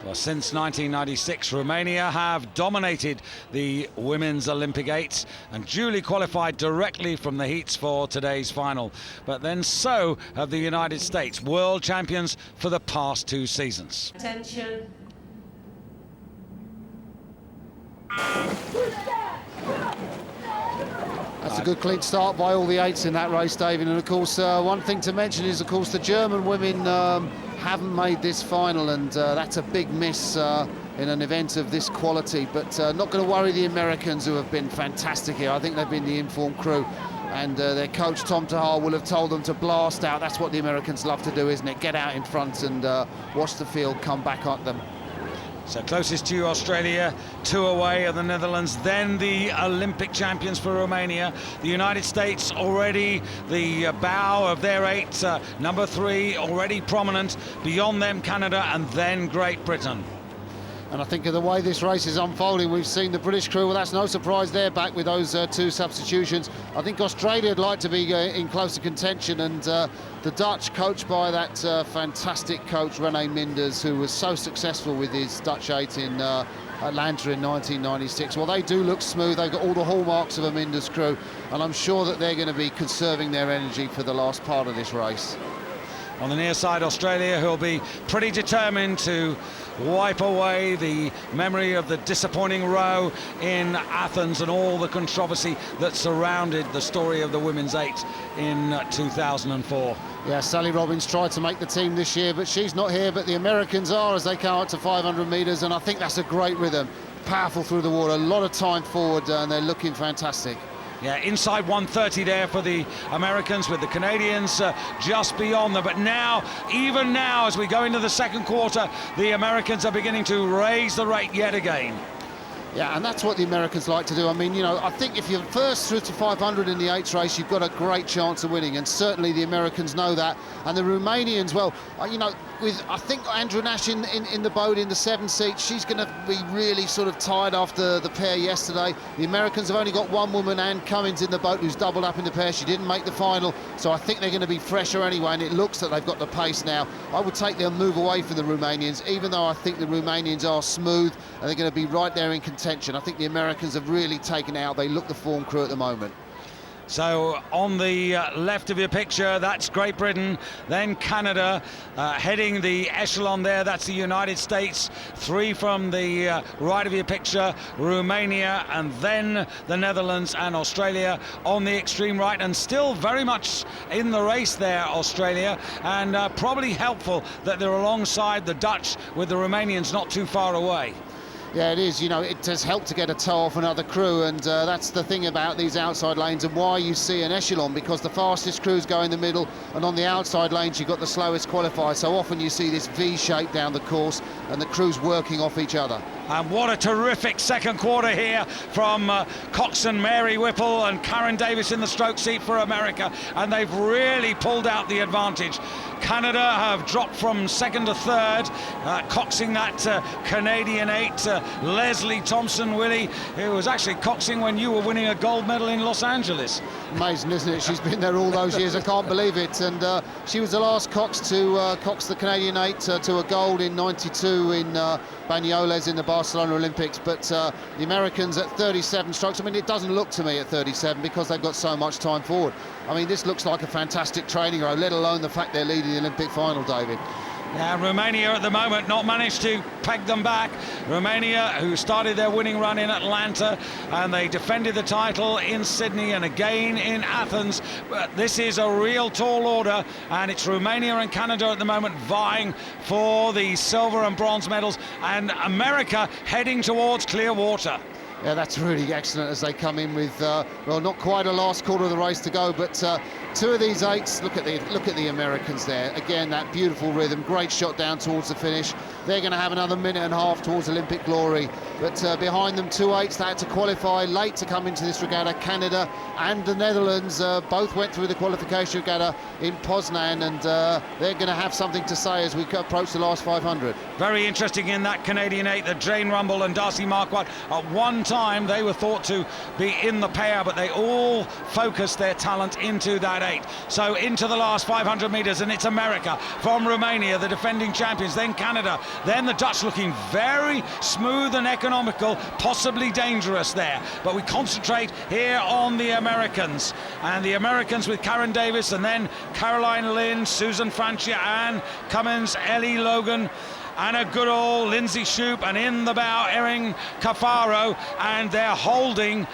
Well, since 1996, Romania have dominated the women's Olympic eights and duly qualified directly from the heats for today's final. But then so have the United States, world champions for the past 2 seasons. Attention. That's a good clean start by all the eights in that race, David. And of course, one thing to mention is, of course, the German women haven't made this final, and that's a big miss in an event of this quality. But not going to worry the Americans, who have been fantastic here. I think they've been the informed crew, and their coach Tom Tahar will have told them to blast out. That's what the Americans love to do, isn't it? Get out in front and watch the field come back at them. So closest to Australia, 2 away are the Netherlands, then the Olympic champions for Romania. The United States already the bow of their 8, number 3 already prominent. Beyond them, Canada, and then Great Britain. And I think of the way this race is unfolding, we've seen the British crew, well, that's no surprise they're back with those 2 substitutions. I think Australia would like to be in closer contention, and the Dutch, coached by that fantastic coach René Minders, who was so successful with his Dutch 8 in Atlanta in 1996. Well, they do look smooth. They've got all the hallmarks of a Minders crew, and I'm sure that they're going to be conserving their energy for the last part of this race. On the near side, Australia, who'll be pretty determined to wipe away the memory of the disappointing row in Athens and all the controversy that surrounded the story of the women's 8 in 2004. Yeah, Sally Robbins tried to make the team this year, but she's not here. But the Americans are, as they come up to 500 metres, and I think that's a great rhythm. Powerful through the water, a lot of time forward, and they're looking fantastic. Yeah, inside 130 there for the Americans, with the Canadians just beyond them. But now, even now, as we go into the second quarter, the Americans are beginning to raise the rate yet again. Yeah, and that's what the Americans like to do. I mean, you know, I think if you're first through to 500 in the 8th race, you've got a great chance of winning, and certainly the Americans know that. And the Romanians, well, you know, with, I think, Andrew Nash in the boat in the 7th seat, she's going to be really sort of tired after the pair yesterday. The Americans have only got one woman, Ann Cummins, in the boat, who's doubled up in the pair. She didn't make the final, so I think they're going to be fresher anyway, and it looks that they've got the pace now. I would take their move away from the Romanians, even though I think the Romanians are smooth, and they're going to be right there in contention. I think the Americans have really taken it out. They look the form crew at the moment. So on the left of your picture, that's Great Britain, then Canada, heading the echelon there, that's the United States. 3 from the right of your picture, Romania, and then the Netherlands and Australia on the extreme right, and still very much in the race there, Australia, and probably helpful that they're alongside the Dutch, with the Romanians not too far away. Yeah, it is. You know, it has helped to get a toe off another crew, and that's the thing about these outside lanes and why you see an echelon, because the fastest crews go in the middle, and on the outside lanes you've got the slowest qualifiers. So often you see this V shape down the course, and the crews working off each other. And what a terrific second quarter here from coxswain Mary Whipple and Karen Davis in the stroke seat for America, and they've really pulled out the advantage. Canada have dropped from 2nd to 3rd, coxing that Canadian 8, Leslie Thompson-Willie, who was actually coxing when you were winning a gold medal in Los Angeles. Amazing, isn't it? She's been there all those years. I can't believe it. And she was the last cox to cox the Canadian 8 to a gold in '92 in Banyoles in the Barcelona Olympics. But the Americans at 37 strokes, I mean, it doesn't look to me at 37 because they've got so much time forward. I mean, this looks like a fantastic training row, let alone the fact they're leading the Olympic final, David. Yeah, Romania at the moment not managed to peg them back. Romania, who started their winning run in Atlanta, and they defended the title in Sydney and again in Athens. But this is a real tall order, and it's Romania and Canada at the moment vying for the silver and bronze medals, and America heading towards clear water. Yeah, that's really excellent as they come in with, well, not quite a last quarter of the race to go, but 2 of these 8s. Look at the Americans there. Again, that beautiful rhythm, great shot down towards the finish. They're going to have another minute and a half towards Olympic glory. But behind them, 2 8s. They had to qualify late to come into this regatta. Canada and the Netherlands both went through the qualification regatta in Poznan, and they're going to have something to say as we approach the last 500. Very interesting in that Canadian 8 that Jane Rumble and Darcy Marquardt, at one time they were thought to be in the pair, but they all focused their talent into that 8. So into the last 500 metres, and it's America from Romania, the defending champions, then Canada, then the Dutch, looking very smooth and economical, possibly dangerous there. But we concentrate here on the Americans, and the Americans with Karen Davis, and then Caroline Lynn, Susan Francia, and Cummins, Ellie Logan, and a good old Lindsay Shoup, and in the bow Erin Cafaro, and they're holding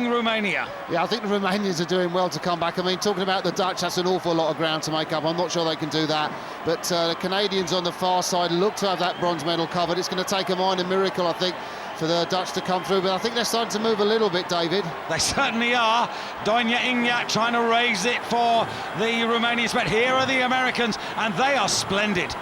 Romania. Yeah, I think the Romanians are doing well to come back. I mean, talking about the Dutch, that's an awful lot of ground to make up. I'm not sure they can do that, but the Canadians on the far side look to have that bronze medal covered. It's going to take a minor miracle, I think, for the Dutch to come through, but I think they're starting to move a little bit, David. They certainly are. Donya Ingyak trying to raise it for the Romanians, but here are the Americans, and they are splendid.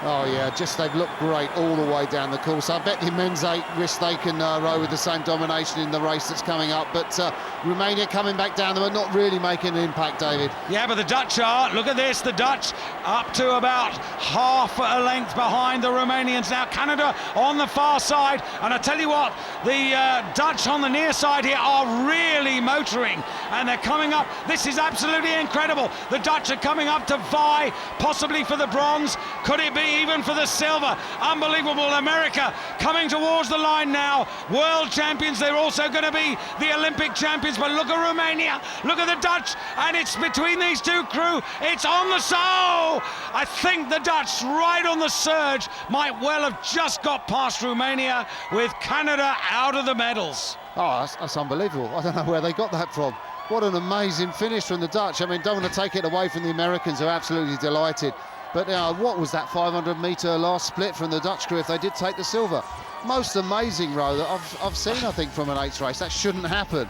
Oh yeah, just they've looked great all the way down the course. I bet the men's 8 wish they can row with the same domination in the race that's coming up, but Romania coming back down, but not really making an impact, David. Yeah, but the Dutch are, look at this, the Dutch up to about half a length behind the Romanians. Now Canada on the far side, and I tell you what, the Dutch on the near side here are really motoring, and they're coming up. This is absolutely incredible. The Dutch are coming up to vie possibly for the bronze. Could it be even for the silver? Unbelievable. America coming towards the line now. World champions. They're also going to be the Olympic champions. But look at Romania. Look at the Dutch. And it's between these two crew. It's on the soul. I think the Dutch, right on the surge, might well have just got past Romania, with Canada out of the medals. Oh, that's unbelievable. I don't know where they got that from. What an amazing finish from the Dutch. I mean, don't want to take it away from the Americans, who are absolutely delighted. But what was that 500-metre last split from the Dutch crew if they did take the silver? Most amazing row that I've seen, I think, from an 8th race. That shouldn't happen.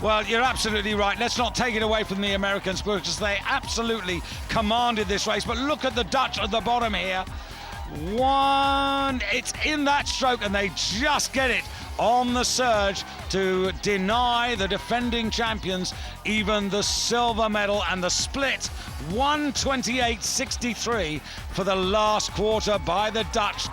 Well, you're absolutely right. Let's not take it away from the Americans, because they absolutely commanded this race. But look at the Dutch at the bottom here. It's in that stroke, and they just get it on the surge to deny the defending champions even the silver medal, and the split 1:28.63 for the last quarter by the Dutch.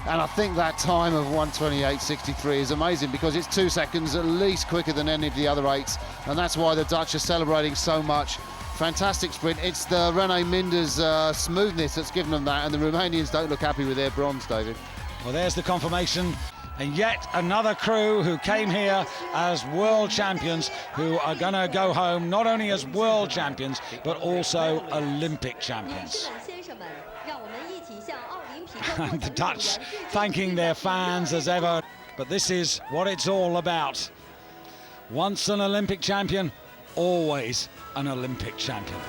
And I think that time of 1:28.63 is amazing, because it's 2 seconds at least quicker than any of the other 8s, and that's why the Dutch are celebrating so much. Fantastic sprint. It's the René Minder's smoothness that's given them that, and the Romanians don't look happy with their bronze, David. Well, there's the confirmation. And yet another crew who came here as world champions, who are going to go home not only as world champions, but also Olympic champions. And the Dutch thanking their fans as ever. But this is what it's all about. Once an Olympic champion, always an Olympic champion.